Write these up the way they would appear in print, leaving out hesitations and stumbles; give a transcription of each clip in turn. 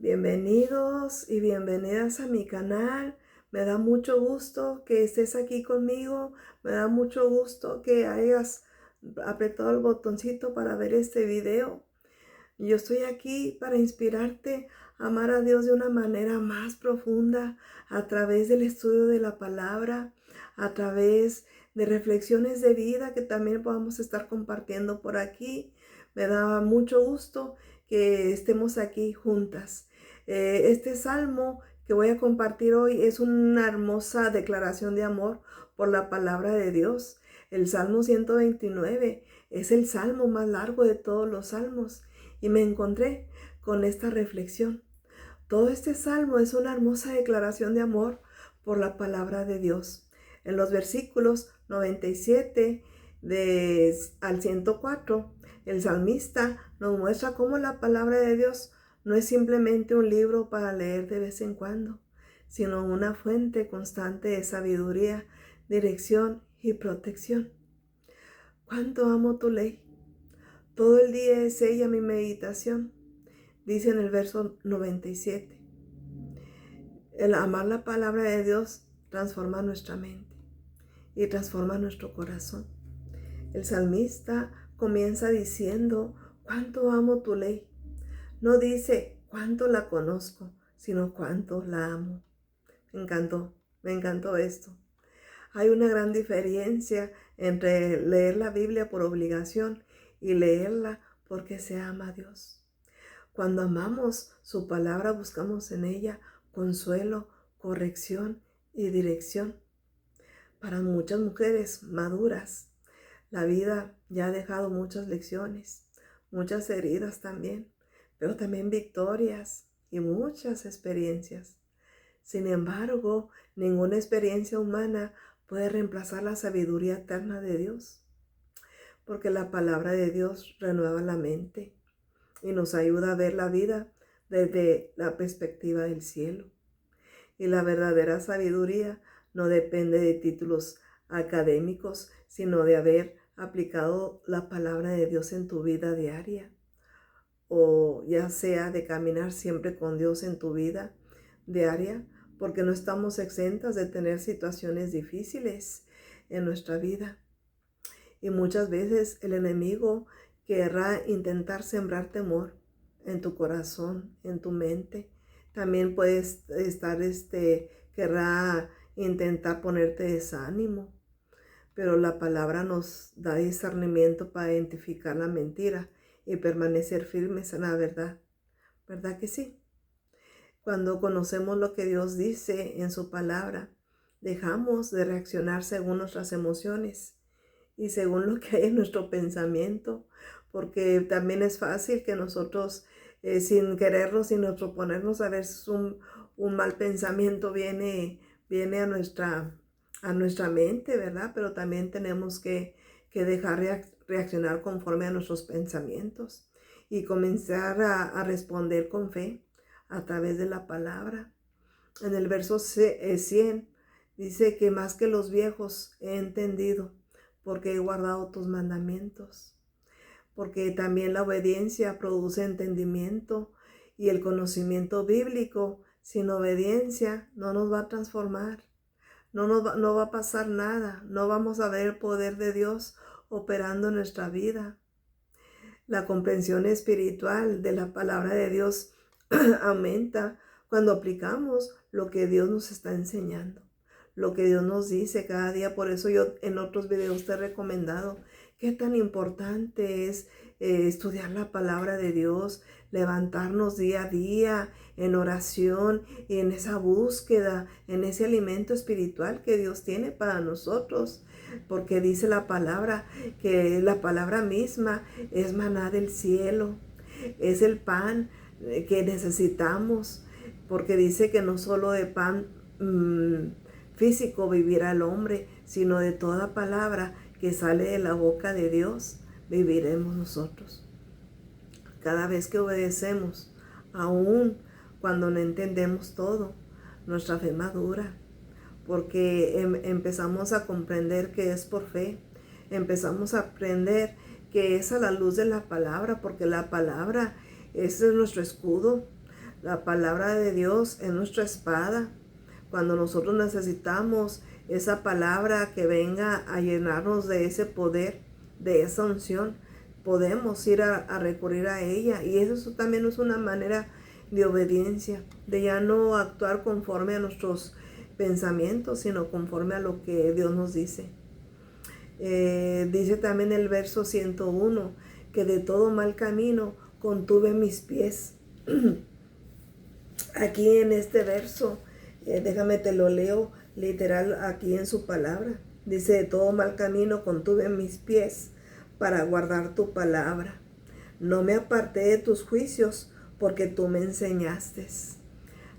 Bienvenidos y bienvenidas a mi canal. Me da mucho gusto que estés aquí conmigo. Me da mucho gusto que hayas apretado el botoncito para ver este video. Yo estoy aquí para inspirarte a amar a Dios de una manera más profunda a través del estudio de la palabra, a través de reflexiones de vida que también podamos estar compartiendo por aquí. Me da mucho gusto que estemos aquí juntas. Este salmo que voy a compartir hoy es una hermosa declaración de amor por la palabra de Dios. El Salmo 129 es el salmo más largo de todos los salmos y me encontré con esta reflexión. Todo este salmo es una hermosa declaración de amor por la palabra de Dios. En los versículos 97 al 104, el salmista nos muestra cómo la palabra de Dios no es simplemente un libro para leer de vez en cuando, sino una fuente constante de sabiduría, dirección y protección. ¿Cuánto amo tu ley? Todo el día es ella mi meditación, dice en el verso 97. El amar la palabra de Dios transforma nuestra mente y transforma nuestro corazón. El salmista comienza diciendo, cuánto amo tu ley. No dice cuánto la conozco, sino cuánto la amo. Me encantó esto. Hay una gran diferencia entre leer la Biblia por obligación y leerla porque se ama a Dios. Cuando amamos su palabra, buscamos en ella consuelo, corrección y dirección. Para muchas mujeres maduras, la vida ya ha dejado muchas lecciones, muchas heridas también, pero también victorias y muchas experiencias. Sin embargo, ninguna experiencia humana puede reemplazar la sabiduría eterna de Dios, porque la palabra de Dios renueva la mente y nos ayuda a ver la vida desde la perspectiva del cielo. Y la verdadera sabiduría no depende de títulos académicos, sino de haber aplicado la palabra de Dios en tu vida diaria, o ya sea de caminar siempre con Dios en tu vida diaria, porque no estamos exentas de tener situaciones difíciles en nuestra vida. Y muchas veces el enemigo querrá intentar sembrar temor en tu corazón, en tu mente. También puedes estar, querrá intentar ponerte desánimo. Pero la palabra nos da discernimiento para identificar la mentira y permanecer firmes en la verdad. ¿Verdad que sí? Cuando conocemos lo que Dios dice en su palabra, dejamos de reaccionar según nuestras emociones y según lo que hay en nuestro pensamiento, porque también es fácil que nosotros, sin quererlo, sin proponernos, a veces un mal pensamiento viene a nuestra mente, ¿verdad? Pero también tenemos que dejar reaccionar conforme a nuestros pensamientos y comenzar a responder con fe a través de la palabra. En el verso 100 dice que más que los viejos he entendido porque he guardado tus mandamientos. Porque también la obediencia produce entendimiento y el conocimiento bíblico sin obediencia no nos va a transformar. No va a pasar nada. No vamos a ver el poder de Dios operando en nuestra vida. La comprensión espiritual de la palabra de Dios aumenta cuando aplicamos lo que Dios nos está enseñando, lo que Dios nos dice cada día. Por eso yo en otros videos te he recomendado qué tan importante es estudiar la palabra de Dios, levantarnos día a día en oración y en esa búsqueda, en ese alimento espiritual que Dios tiene para nosotros. Porque dice la palabra que la palabra misma es maná del cielo, es el pan que necesitamos, porque dice que no solo de pan físico vivirá el hombre, sino de toda palabra que sale de la boca de Dios viviremos nosotros. Cada vez que obedecemos, aun cuando no entendemos todo, nuestra fe madura, porque empezamos a comprender que es por fe, empezamos a aprender que es a la luz de la palabra, porque la palabra es nuestro escudo. La palabra de Dios es nuestra espada. Cuando nosotros necesitamos esa palabra que venga a llenarnos de ese poder, de esa unción, podemos ir a recurrir a ella. Y eso también es una manera de obediencia, de ya no actuar conforme a nuestros pensamientos, sino conforme a lo que Dios nos dice. Dice también el verso 101, que de todo mal camino contuve mis pies. Aquí en este verso, déjame te lo leo literal aquí en su palabra. Dice, de todo mal camino contuve mis pies para guardar tu palabra. No me aparté de tus juicios porque tú me enseñaste.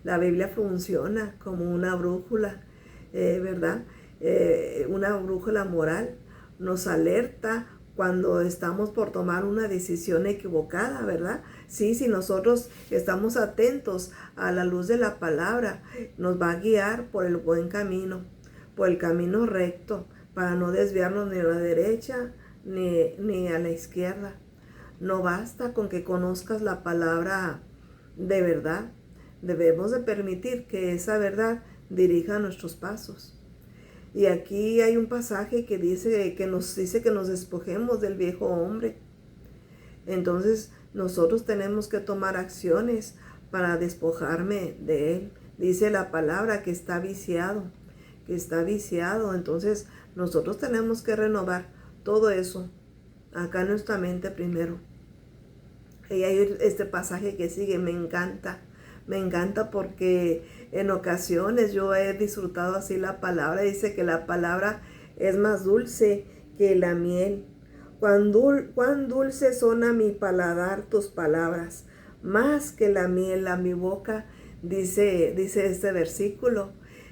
La Biblia funciona como una brújula, ¿verdad? Una brújula moral. Nos alerta cuando estamos por tomar una decisión equivocada, ¿verdad? Sí, si nosotros estamos atentos a la luz de la palabra, nos va a guiar por el buen camino, por el camino recto, para no desviarnos ni a la derecha ni a la izquierda. No basta con que conozcas la palabra de verdad. Debemos de permitir que esa verdad dirija nuestros pasos. Y aquí hay un pasaje que nos dice que nos despojemos del viejo hombre. Entonces nosotros tenemos que tomar acciones para despojarme de él. Dice la palabra que está viciado, que está viciado. Entonces nosotros tenemos que renovar todo eso acá en nuestra mente primero. Y hay este pasaje que sigue, me encanta porque en ocasiones yo he disfrutado así la palabra. Dice que la palabra es más dulce que la miel. Cuán dulces son a mi paladar tus palabras, más que la miel a mi boca, dice este versículo.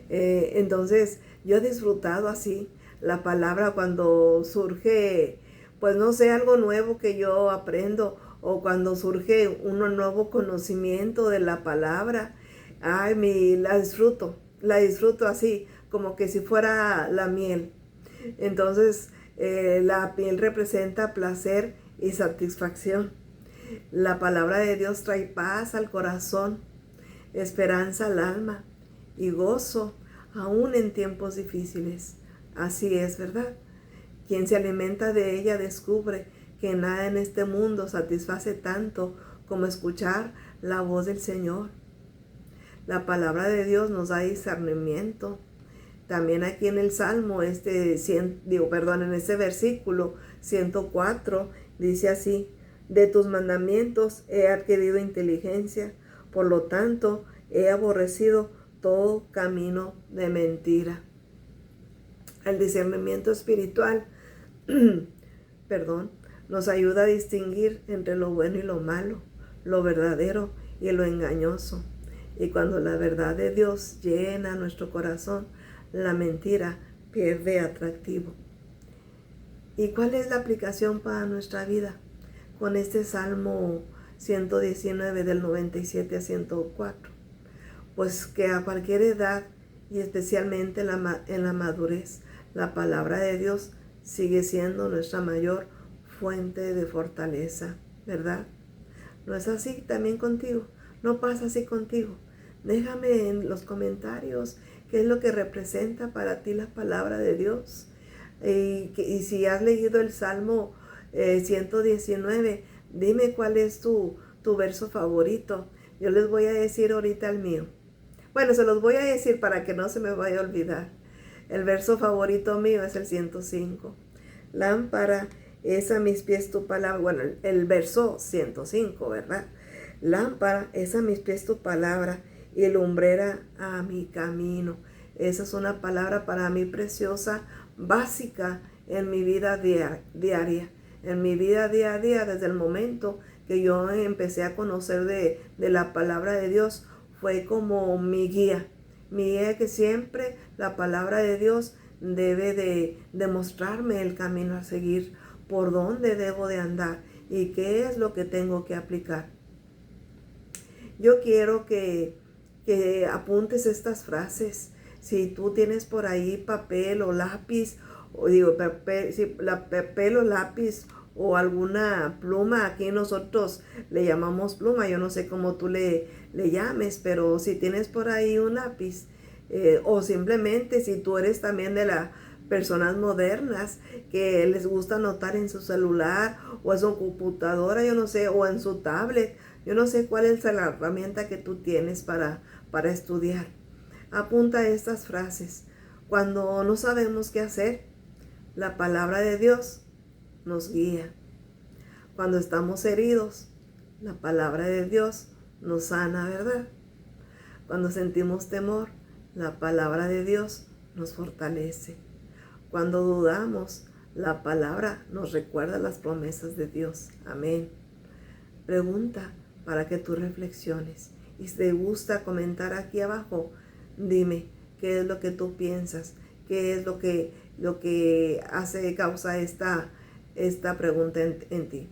Entonces yo he disfrutado así la palabra cuando surge, pues no sé, algo nuevo que yo aprendo, o cuando surge un nuevo conocimiento de la palabra. Ay, la disfruto así, como que si fuera la miel. Entonces, la miel representa placer y satisfacción. La palabra de Dios trae paz al corazón, esperanza al alma y gozo, aún en tiempos difíciles. Así es, ¿verdad? Quien se alimenta de ella descubre que nada en este mundo satisface tanto como escuchar la voz del Señor. La palabra de Dios nos da discernimiento. También aquí en el Salmo, en ese versículo 104, dice así, de tus mandamientos he adquirido inteligencia, por lo tanto he aborrecido todo camino de mentira. El discernimiento espiritual, nos ayuda a distinguir entre lo bueno y lo malo, lo verdadero y lo engañoso. Y cuando la verdad de Dios llena nuestro corazón, la mentira pierde atractivo. ¿Y cuál es la aplicación para nuestra vida? Con este Salmo 119 del 97 a 104. Pues que a cualquier edad y especialmente en la madurez, la palabra de Dios sigue siendo nuestra mayor fuente de fortaleza, ¿verdad? ¿No es así también contigo? ¿No pasa así contigo? Déjame en los comentarios qué es lo que representa para ti la palabra de Dios. Y si has leído el Salmo 119, dime cuál es tu verso favorito. Yo les voy a decir ahorita el mío. Bueno, se los voy a decir para que no se me vaya a olvidar. El verso favorito mío es el 105. Lámpara es a mis pies tu palabra. Bueno, el verso 105, ¿verdad? Lámpara es a mis pies tu palabra y lumbrera a mi camino. Esa es una palabra para mí preciosa, básica en mi vida diaria. En mi vida día a día, desde el momento que yo empecé a conocer de la palabra de Dios, fue como mi guía que siempre la palabra de Dios debe de mostrarme el camino a seguir, por dónde debo de andar y qué es lo que tengo que aplicar. Yo quiero que apuntes estas frases. Si tú tienes por ahí papel o lápiz, papel o lápiz o alguna pluma. Aquí nosotros le llamamos pluma, yo no sé cómo tú le llames, pero si tienes por ahí un lápiz, o simplemente si tú eres también de las personas modernas que les gusta anotar en su celular o en su computadora, yo no sé, o en su tablet, yo no sé cuál es la herramienta que tú tienes para estudiar. Apunta estas frases. Cuando no sabemos qué hacer, la palabra de Dios nos guía. Cuando estamos heridos, la palabra de Dios nos sana, ¿verdad? Cuando sentimos temor, la palabra de Dios nos fortalece. Cuando dudamos, la palabra nos recuerda las promesas de Dios. Amén. Pregunta para que tú reflexiones. Y si te gusta comentar aquí abajo, dime qué es lo que tú piensas, qué es lo que causa esta pregunta en ti.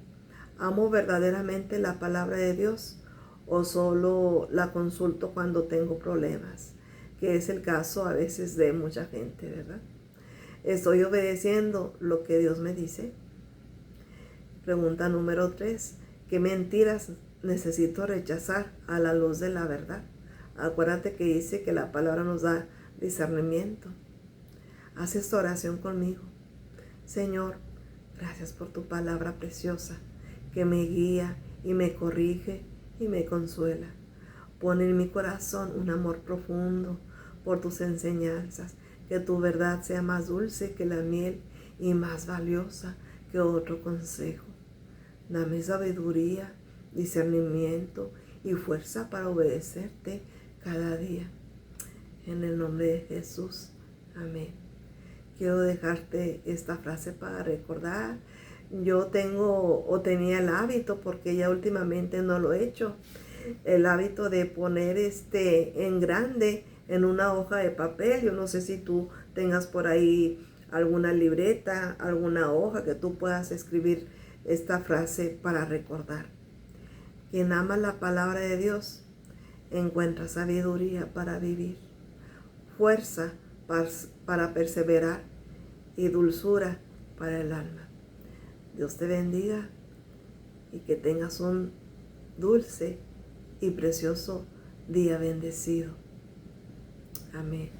¿Amo verdaderamente la palabra de Dios o solo la consulto cuando tengo problemas? Que es el caso a veces de mucha gente, ¿verdad? ¿Estoy obedeciendo lo que Dios me dice? Pregunta número 3. ¿Qué mentiras necesito rechazar a la luz de la verdad? Acuérdate que dice que la palabra nos da discernimiento. Haz esta oración conmigo. Señor, gracias por tu palabra preciosa que me guía y me corrige y me consuela. Pon en mi corazón un amor profundo por tus enseñanzas, que tu verdad sea más dulce que la miel y más valiosa que otro consejo. Dame sabiduría, discernimiento y fuerza para obedecerte cada día. En el nombre de Jesús. Amén. Quiero dejarte esta frase para recordar. Yo tenía el hábito, porque ya últimamente no lo he hecho, el hábito de poner en grande en una hoja de papel. Yo no sé si tú tengas por ahí alguna libreta, alguna hoja que tú puedas escribir esta frase para recordar. Quien ama la palabra de Dios encuentra sabiduría para vivir, fuerza para perseverar y dulzura para el alma. Dios te bendiga y que tengas un dulce y precioso día bendecido. Amén.